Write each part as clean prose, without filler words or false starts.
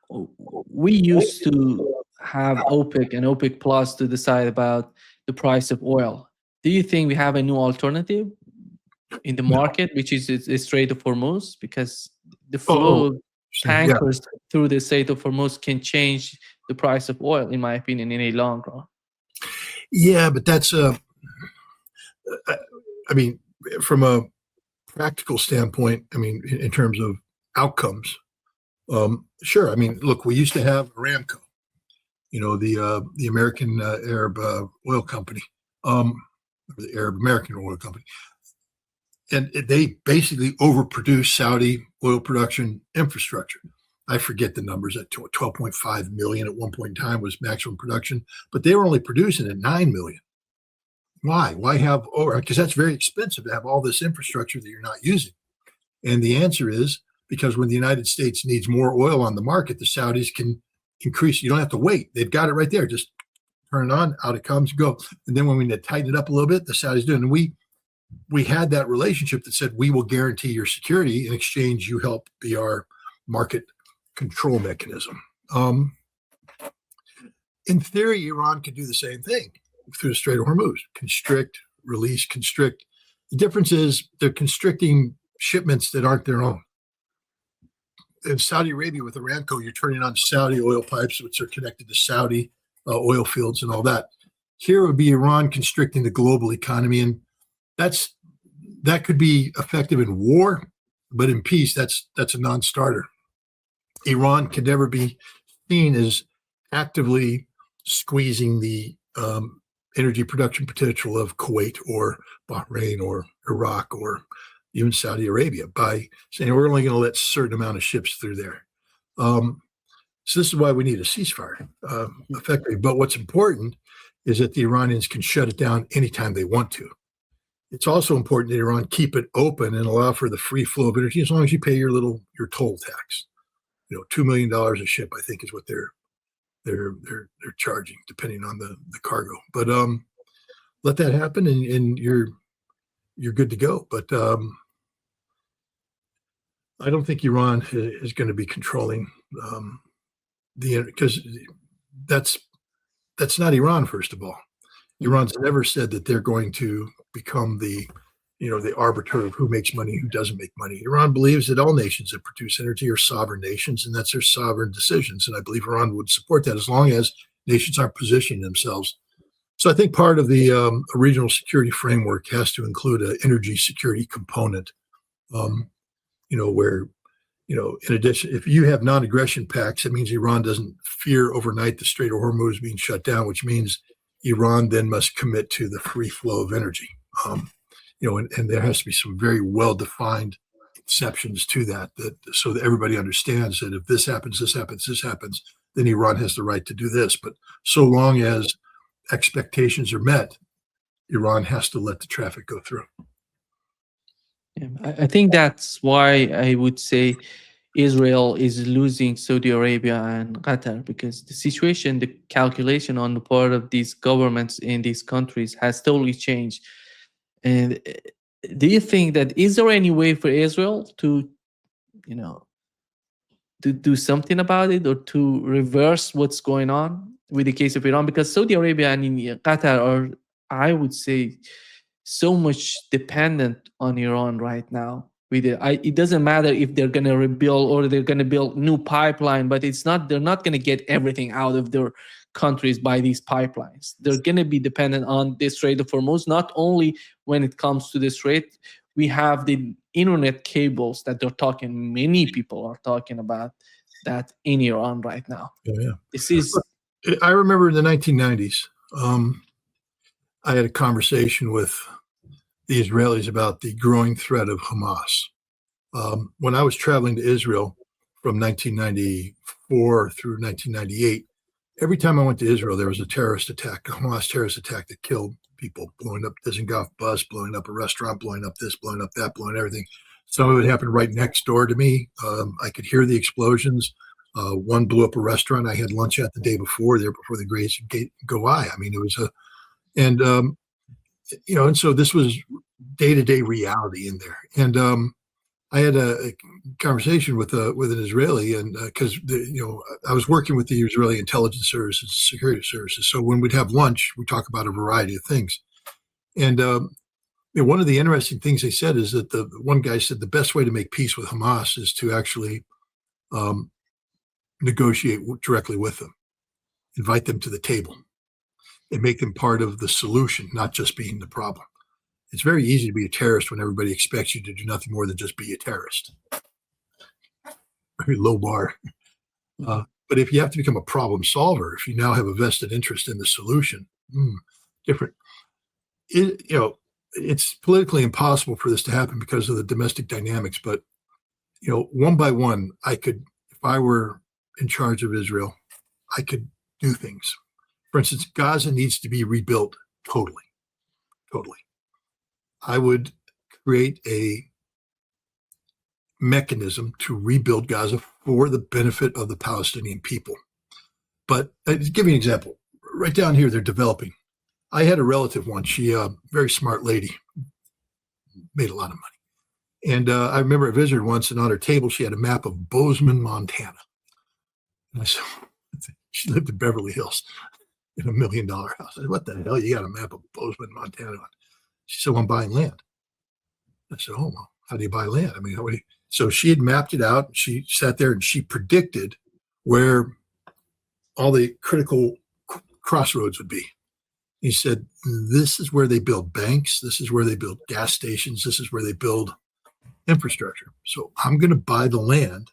we used to have OPEC and OPEC Plus to decide about the price of oil. Do you think we have a new alternative in the No. market, which is the Strait of Hormuz? Because the Oh, flow of yeah. tankers through the Strait of Hormuz can change the price of oil, in my opinion, in a long run. Yeah, but that's I mean, from a practical standpoint, I mean, in terms of outcomes, sure. I mean, look, we used to have Aramco, the American Arab oil company, the Arab American oil company, and they basically overproduced Saudi oil production infrastructure. I forget the numbers. At 12.5 million at one point in time was maximum production, but they were only producing at 9 million. Why? Why have over? Because that's very expensive to have all this infrastructure that you're not using. And the answer is because when the United States needs more oil on the market, the Saudis can increase. You don't have to wait. They've got it right there. Just turn it on, out it comes, go. And then when we tighten it up a little bit, the Saudis do it. And we had that relationship that said, we will guarantee your security. In exchange, you help be our market control mechanism. In theory, Iran could do the same thing through the Strait of Hormuz. Constrict, release, constrict. The difference is they're constricting shipments that aren't their own. In Saudi Arabia with Aramco, you're turning on Saudi oil pipes, which are connected to Saudi oil fields and all that. Here would be Iran constricting the global economy, and that could be effective in war, but in peace, that's a non-starter. Iran could never be seen as actively squeezing the energy production potential of Kuwait or Bahrain or Iraq or even Saudi Arabia by saying we're only going to let a certain amount of ships through there. So this is why we need a ceasefire effectively. But what's important is that the Iranians can shut it down anytime they want to. It's also important that Iran keep it open and allow for the free flow of energy as long as you pay your toll tax. $2 million a ship, I think, is what they're charging, depending on the cargo. But let that happen, and you're good to go. But I don't think Iran is going to be controlling because that's not Iran. First of all, Iran's never said that they're going to become the arbiter of who makes money, who doesn't make money. Iran believes that all nations that produce energy are sovereign nations, and that's their sovereign decisions. And I believe Iran would support that as long as nations aren't positioning themselves. So I think part of the regional security framework has to include an energy security component, where, in addition, if you have non-aggression pacts, it means Iran doesn't fear overnight the Strait of Hormuz being shut down, which means Iran then must commit to the free flow of energy. And there has to be some very well-defined exceptions to that so that everybody understands that if this happens, then Iran has the right to do this. But so long as expectations are met, Iran has to let the traffic go through. Yeah, I think that's why I would say Israel is losing Saudi Arabia and Qatar, because the situation, the calculation on the part of these governments in these countries has totally changed. And do you think that is there any way for Israel to do something about it, or to reverse what's going on with the case of Iran? Because Saudi Arabia and Qatar are, I would say, so much dependent on Iran right now. It doesn't matter if they're going to rebuild or they're going to build new pipeline, but they're not going to get everything out of their countries by these pipelines. They're going to be dependent on the Strait of Hormuz. Not only when it comes to the Strait, we have the internet cables that they're talking. Many people are talking about that in Iran right now. Yeah. This is. I remember in the 1990s, I had a conversation with the Israelis about the growing threat of Hamas. When I was traveling to Israel from 1994 through 1998, every time I went to Israel, there was a Hamas terrorist attack that killed people, blowing up Dizengoff bus, blowing up a restaurant, blowing up this, blowing up that, blowing everything. Some of it happened right next door to me. I could hear the explosions. One blew up a restaurant I had lunch at the day before the Grace Gate go by. I mean, it was and so this was day-to-day reality in there. And I had a conversation with an Israeli, and because I was working with the Israeli intelligence services, security services. So when we'd have lunch, we talk about a variety of things. And one of the interesting things they said is that the one guy said the best way to make peace with Hamas is to actually negotiate directly with them, invite them to the table, and make them part of the solution, not just being the problem. It's very easy to be a terrorist when everybody expects you to do nothing more than just be a terrorist. Very low bar. But if you have to become a problem solver, if you now have a vested interest in the solution, different. It's politically impossible for this to happen because of the domestic dynamics. But one by one, if I were in charge of Israel, I could do things. For instance, Gaza needs to be rebuilt totally. I would create a mechanism to rebuild Gaza for the benefit of the Palestinian people. But to give you an example, right down here, they're developing. I had a relative once, she very smart lady, made a lot of money. And I remember I visited once, and on her table, she had a map of Bozeman, Montana. And I said, she lived in Beverly Hills in $1 million house. I said, what the hell, you got a map of Bozeman, Montana? She said, well, I'm buying land. I said, oh, well, how do you buy land? I mean, so she had mapped it out. She sat there and she predicted where all the critical crossroads would be. He said, this is where they build banks. This is where they build gas stations. This is where they build infrastructure. So I'm going to buy the land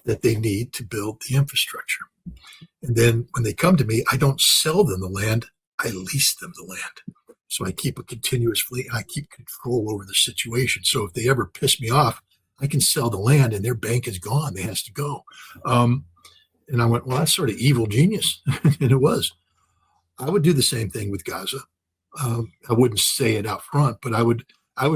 that they need to build the infrastructure. And then when they come to me, I don't sell them the land. I lease them the land. So I keep a continuous fleet and I keep control over the situation. So if they ever piss me off, I can sell the land and their bank is gone. It has to go. And I went, well, that's sort of evil genius. And it was. I would do the same thing with Gaza. I wouldn't say it out front, but I would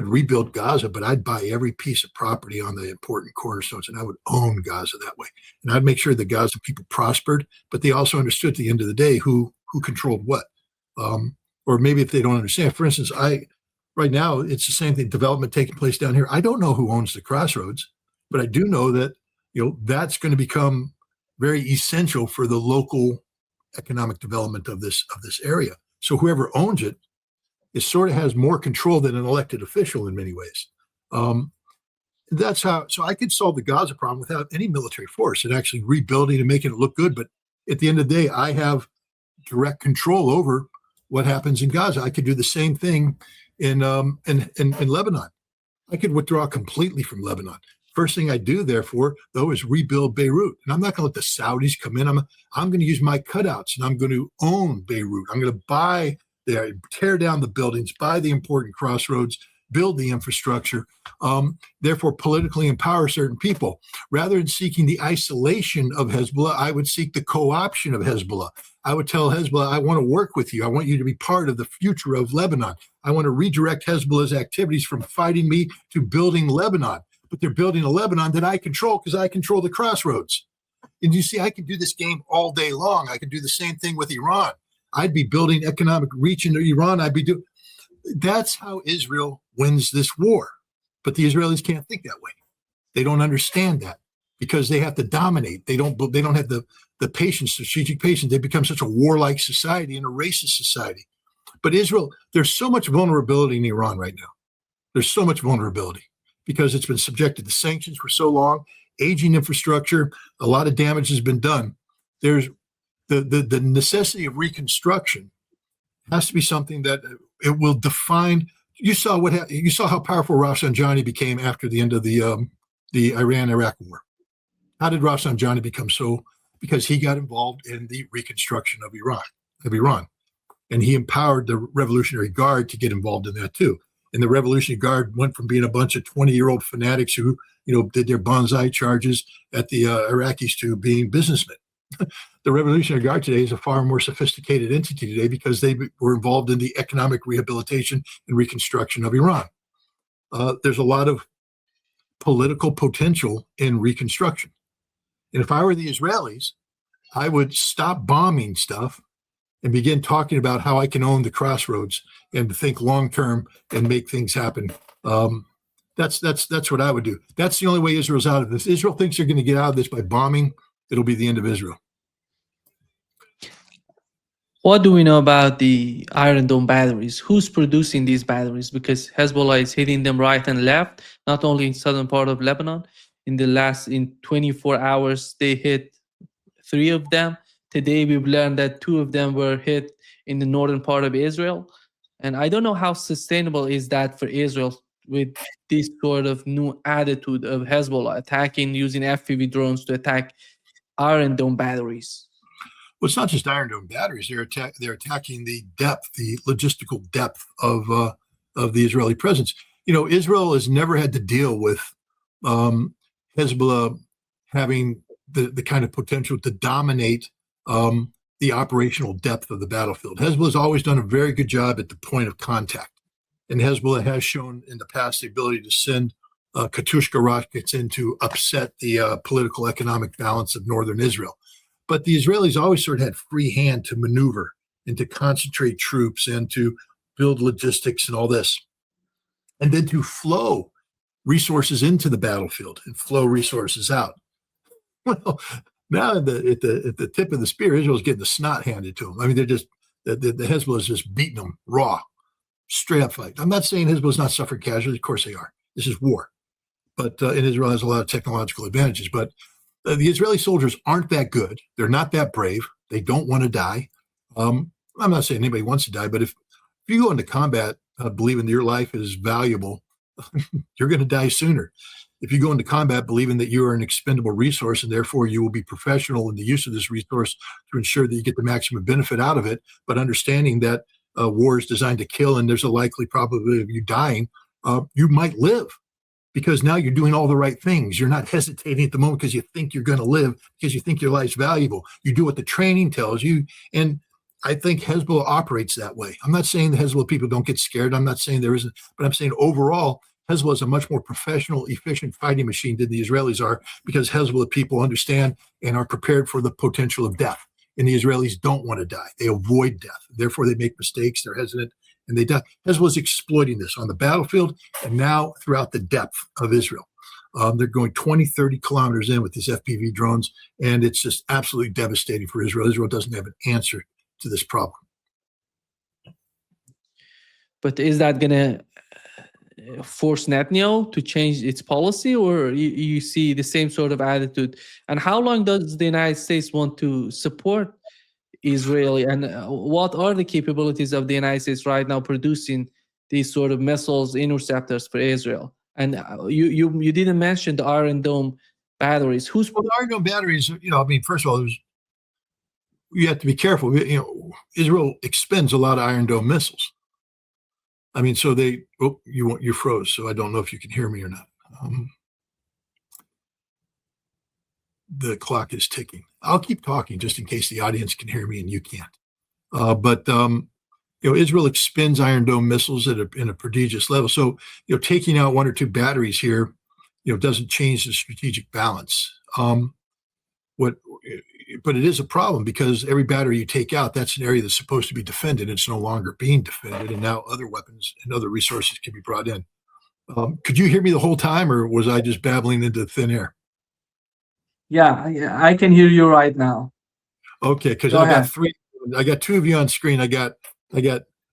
rebuild Gaza, but I'd buy every piece of property on the important cornerstones, and I would own Gaza that way. And I'd make sure the Gaza people prospered, but they also understood at the end of the day who controlled what. Or maybe if they don't understand, for instance, right now it's the same thing, development taking place down here. I don't know who owns the crossroads, but I do know that that's going to become very essential for the local economic development of this area. So whoever owns it sort of has more control than an elected official in many ways. That's how. So I could solve the Gaza problem without any military force and actually rebuilding and making it look good. But at the end of the day, I have direct control over what happens in Gaza. I could do the same thing in Lebanon. I could withdraw completely from Lebanon. First thing I do, therefore, though, is rebuild Beirut. And I'm not going to let the Saudis come in. I'm going to use my cutouts, and I'm going to own Beirut. I'm going to buy there, tear down the buildings, buy the important crossroads, build the infrastructure, therefore politically empower certain people. Rather than seeking the isolation of Hezbollah, I would seek the co-option of Hezbollah. I would tell Hezbollah, I want to work with you. I want you to be part of the future of Lebanon. I want to redirect Hezbollah's activities from fighting me to building Lebanon. But they're building a Lebanon that I control because I control the crossroads. And you see, I could do this game all day long. I could do the same thing with Iran. I'd be building economic reach into Iran. That's how Israel wins this war. But the Israelis can't think that way. They don't understand that because they have to dominate. They don't have the patience, strategic patience. They become such a warlike society and a racist society. But Israel, there's so much vulnerability in Iran right now. There's so much vulnerability because it's been subjected to sanctions for so long, aging infrastructure, a lot of damage has been done. There's the necessity of reconstruction has to be something that it will define. You saw what happened. You saw how powerful Rafsanjani became after the end of the Iran-Iraq war. How did Rafsanjani become so? Because he got involved in the reconstruction of Iran, and he empowered the Revolutionary Guard to get involved in that too. And the Revolutionary Guard went from being a bunch of 20-year-old fanatics who, did their bonsai charges at the Iraqis to being businessmen. The Revolutionary Guard today is a far more sophisticated entity today because they were involved in the economic rehabilitation and reconstruction of Iran. There's a lot of political potential in reconstruction. And if I were the Israelis, I would stop bombing stuff and begin talking about how I can own the crossroads and think long-term and make things happen. That's what I would do. That's the only way Israel's out of this. Israel thinks they're going to get out of this by bombing. It'll be the end of Israel. What do we know about the Iron Dome batteries? Who's producing these batteries? Because Hezbollah is hitting them right and left, not only in southern part of Lebanon. In 24 hours, they hit 3 of them. Today, we've learned that 2 of them were hit in the northern part of Israel. And I don't know how sustainable is that for Israel with this sort of new attitude of Hezbollah attacking using FPV drones to attack Iron Dome batteries. Well, it's not just Iron Dome batteries. They're attacking the depth, the logistical depth of the Israeli presence. Israel has never had to deal with Hezbollah having the kind of potential to dominate the operational depth of the battlefield. Hezbollah's always done a very good job at the point of contact. And Hezbollah has shown in the past the ability to send Katyusha rockets in to upset the political economic balance of northern Israel. But the Israelis always sort of had free hand to maneuver and to concentrate troops and to build logistics and all this. And then to flow resources into the battlefield and flow resources out. Well, now at the tip of the spear, Israel's getting the snot handed to them. I mean, they're just, the Hezbollah is just beating them raw, straight up fight. I'm not saying Hezbollah's not suffering casualties. Of course they are. This is war. But and Israel has a lot of technological advantages. But the Israeli soldiers aren't that good. They're not that brave. They don't want to die. I'm not saying anybody wants to die, but if you go into combat believing that your life is valuable, you're going to die sooner. If you go into combat believing that you are an expendable resource and therefore you will be professional in the use of this resource to ensure that you get the maximum benefit out of it, but understanding that war is designed to kill and there's a likely probability of you dying, you might live. Because now you're doing all the right things. You're not hesitating at the moment because you think you're going to live, because you think your life's valuable. You do what the training tells you. And I think Hezbollah operates that way. I'm not saying the Hezbollah people don't get scared. I'm not saying there isn't, but I'm saying overall, Hezbollah is a much more professional, efficient fighting machine than the Israelis are, because Hezbollah people understand and are prepared for the potential of death. And the Israelis don't want to die. They avoid death. Therefore, they make mistakes. They're hesitant. And they die. Hezbollah is exploiting this on the battlefield and now throughout the depth of Israel. They're going 20, 30 kilometers in with these FPV drones, and it's just absolutely devastating for Israel. Israel doesn't have an answer to this problem. But is that going to force Netanyahu to change its policy, or you see the same sort of attitude? And how long does the United States want to support Israeli, and what are the capabilities of the United States right now producing these sort of missiles, interceptors for Israel? And you didn't mention the Iron Dome batteries. Well, the Iron Dome batteries, I mean, first of all, you have to be careful. Israel expends a lot of Iron Dome missiles. I mean, so you froze, so I don't know if you can hear me or not. The clock is ticking. I'll keep talking just in case the audience can hear me and you can't. But Israel expends Iron Dome missiles in a prodigious level. So, taking out 1 or 2 batteries here, doesn't change the strategic balance. But it is a problem because every battery you take out, that's an area that's supposed to be defended. It's no longer being defended, and now other weapons and other resources can be brought in. Could you hear me the whole time, or was I just babbling into thin air? Yeah, I can hear you right now. Okay, because I got 3. I got 2 of you on screen. I got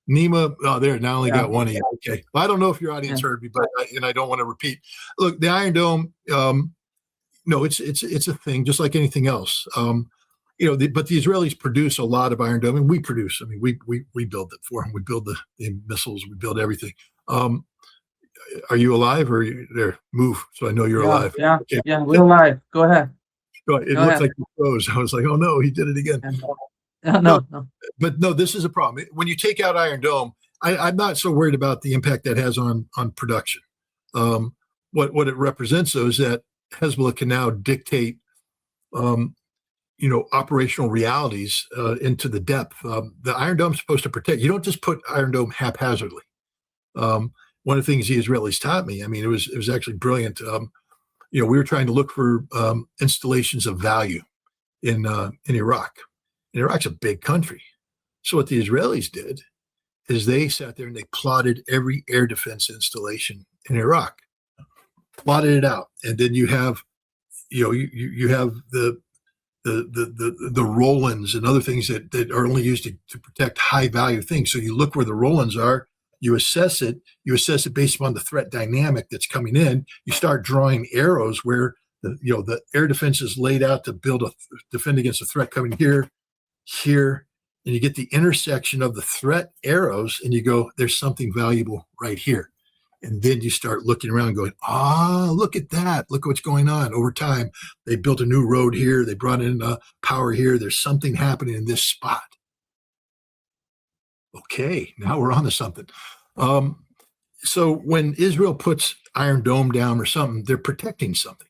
Nima. Oh, there. Now I only got 1 of you. Okay. Well, I don't know if your audience heard me, but I don't want to repeat. Look, the Iron Dome. No, it's a thing, just like anything else. But the Israelis produce a lot of Iron Dome, and we produce. I mean, we build it for them. We build the missiles. We build everything. Are you alive, or there? Move, so I know you're alive. Yeah, okay. Yeah, we're alive. Go ahead. It looks like you froze. I was like, oh no, he did it again. No. But no, this is a problem. When you take out Iron Dome, I'm not so worried about the impact that has on production. What it represents, though, is that Hezbollah can now dictate, operational realities into the depth. The Iron Dome is supposed to protect. You don't just put Iron Dome haphazardly. One of the things the Israelis taught me, I mean, it was actually brilliant. We were trying to look for installations of value in Iraq. And Iraq's a big country. So what the Israelis did is they sat there and they plotted every air defense installation in Iraq. plotted it out, and then you have, you have the roll-ins and other things that are only used to protect high value things. So you look where the roll-ins are, you assess it based upon the threat dynamic that's coming in. You start drawing arrows where the air defense is laid out to defend against a threat coming here, and you get the intersection of the threat arrows, and you go, there's something valuable right here. And then you start looking around and going, look at that. Look what's going on. Over time, they built a new road here. They brought in power here. There's something happening in this spot. Okay, now we're on to something. So when Israel puts Iron Dome down or something, they're protecting something.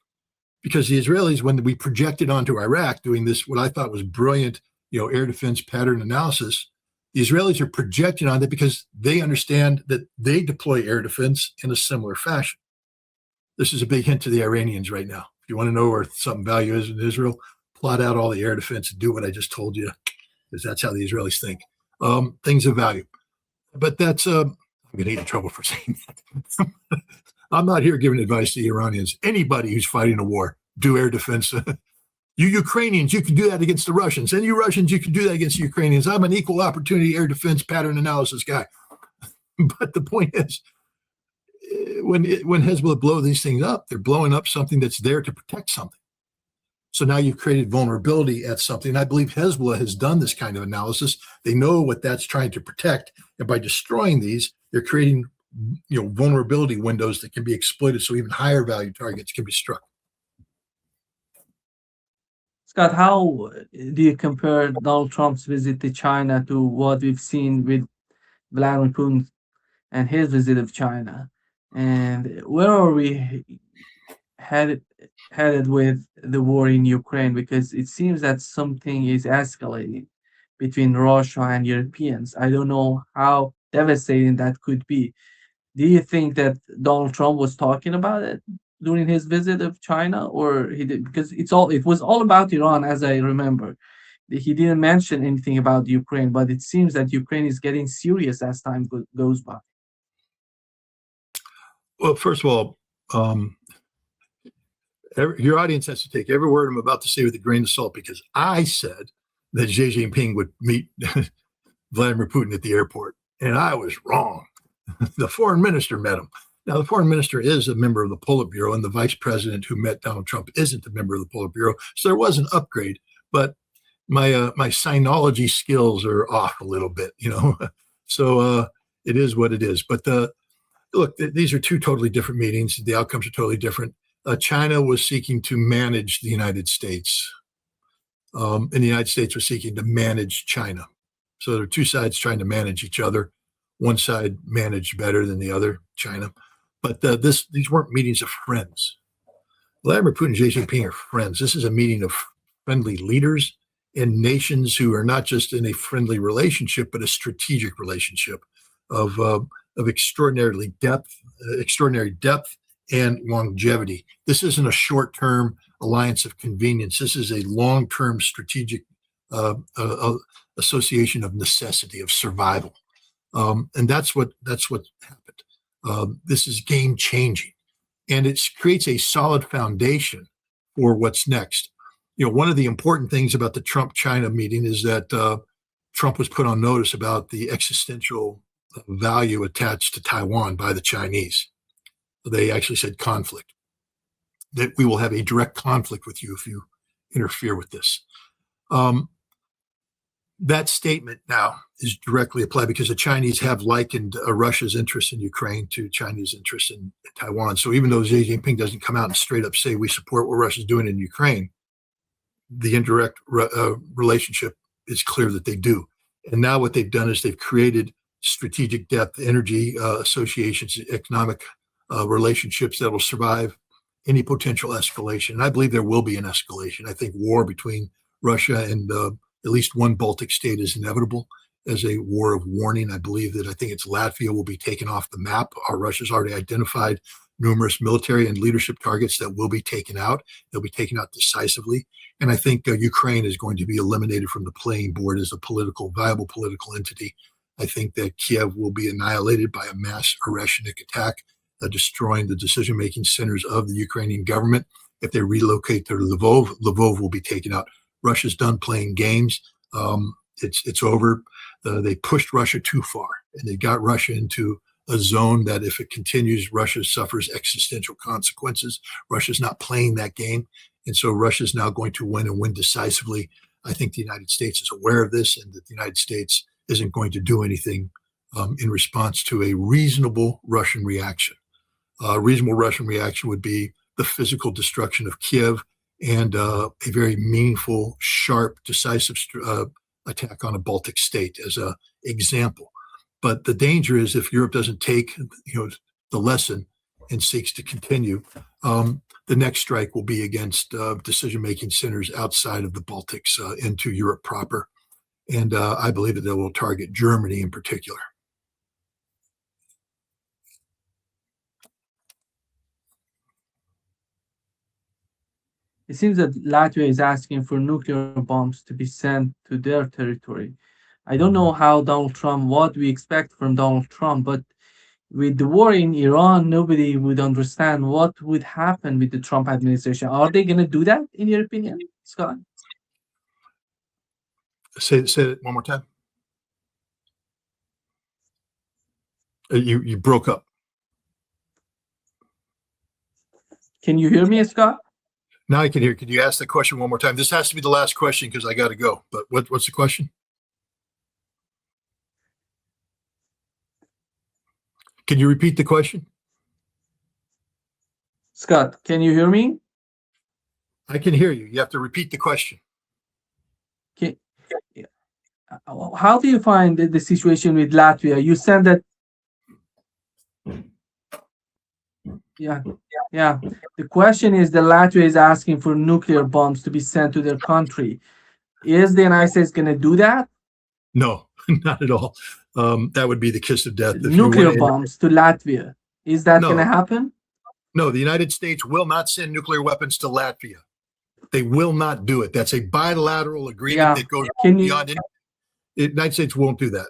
Because the Israelis, when we projected onto Iraq, doing this, what I thought was brilliant, air defense pattern analysis, the Israelis are projecting on that because they understand that they deploy air defense in a similar fashion. This is a big hint to the Iranians right now. If you want to know where something value is in Israel, plot out all the air defense and do what I just told you, because that's how the Israelis think. Things of value. But that's, I'm going to get in trouble for saying that. I'm not here giving advice to the Iranians. Anybody who's fighting a war, do air defense. You Ukrainians, you can do that against the Russians. And you Russians, you can do that against the Ukrainians. I'm an equal opportunity air defense pattern analysis guy. But the point is, when Hezbollah blow these things up, they're blowing up something that's there to protect something. So now you've created vulnerability at something. I believe Hezbollah has done this kind of analysis. They know what that's trying to protect. And by destroying these, they're creating vulnerability windows that can be exploited so even higher value targets can be struck. Scott, how do you compare Donald Trump's visit to China to what we've seen with Vladimir Putin and his visit of China? And where are we headed with the war in Ukraine? Because it seems that something is escalating between Russia and Europeans. I don't know how devastating that could be. Do you think that Donald Trump was talking about it during his visit of China, or he did? Because it was all about Iran, as I remember. He didn't mention anything about Ukraine, but it seems that Ukraine is getting serious as time goes by. Well, first of all, your audience has to take every word I'm about to say with a grain of salt, because I said that Xi Jinping would meet Vladimir Putin at the airport, and I was wrong. The foreign minister met him. Now, the foreign minister is a member of the Politburo, and the vice president who met Donald Trump isn't a member of the Politburo. So there was an upgrade, but my sinology skills are off a little bit, So it is what it is. But look, these are two totally different meetings. The outcomes are totally different. China was seeking to manage the United States, and the United States was seeking to manage China. So there are two sides trying to manage each other. One side managed better than the other, China. But these weren't meetings of friends. Vladimir Putin and Xi Jinping are friends. This is a meeting of friendly leaders and nations who are not just in a friendly relationship, but a strategic relationship of extraordinary depth and longevity. This isn't a short-term alliance of convenience. This is a long-term strategic association of necessity, of survival. And that's what happened. This is game changing, and it creates a solid foundation for what's next. One of the important things about the Trump-China meeting is that Trump was put on notice about the existential value attached to Taiwan by the Chinese. They actually said conflict, that we will have a direct conflict with you if you interfere with this. That statement now is directly applied because the Chinese have likened Russia's interest in Ukraine to Chinese interest in Taiwan. So even though Xi Jinping doesn't come out and straight up say we support what Russia's doing in Ukraine, the indirect relationship is clear that they do. And now what they've done is they've created strategic depth, energy associations, economic relationships that will survive any potential escalation. And I believe there will be an escalation. I think war between Russia and at least one Baltic state is inevitable as a war of warning. I think it's Latvia will be taken off the map. Russia's already identified numerous military and leadership targets that will be taken out. They'll be taken out decisively. And I think Ukraine is going to be eliminated from the playing board as a viable political entity. I think that Kiev will be annihilated by a mass Oreshnik attack destroying the decision-making centers of the Ukrainian government. If they relocate to Lvov will be taken out. Russia's done playing games. It's over. They pushed Russia too far, and they got Russia into a zone that if it continues, Russia suffers existential consequences. Russia's not playing that game. And so Russia's now going to win and win decisively. I think the United States is aware of this, and that the United States isn't going to do anything in response to a reasonable Russian reaction. A reasonable Russian reaction would be the physical destruction of Kiev and a very meaningful, sharp, decisive attack on a Baltic state as an example. But the danger is if Europe doesn't take the lesson and seeks to continue, the next strike will be against decision-making centers outside of the Baltics into Europe proper. And I believe that they will target Germany in particular. It seems that Latvia is asking for nuclear bombs to be sent to their territory. I don't know how Donald Trump, what we expect from Donald Trump, but with the war in Iran, nobody would understand what would happen with the Trump administration. Are they going to do that, in your opinion, Scott? Say it one more time. You broke up. Can you hear me, Scott? Now I can hear. Could you ask the question one more time? This has to be the last question because I got to go. But what's the question? Can you repeat the question? Scott, can you hear me? I can hear you. You have to repeat the question. How do you find the situation with Latvia? You said that. Yeah. The question is that Latvia is asking for nuclear bombs to be sent to their country. Is the United States going to do that? No, not at all. That would be the kiss of death. Nuclear bombs to Latvia. Is that going to happen? No, the United States will not send nuclear weapons to Latvia. They will not do it. That's a bilateral agreement that goes beyond it. The United States won't do that.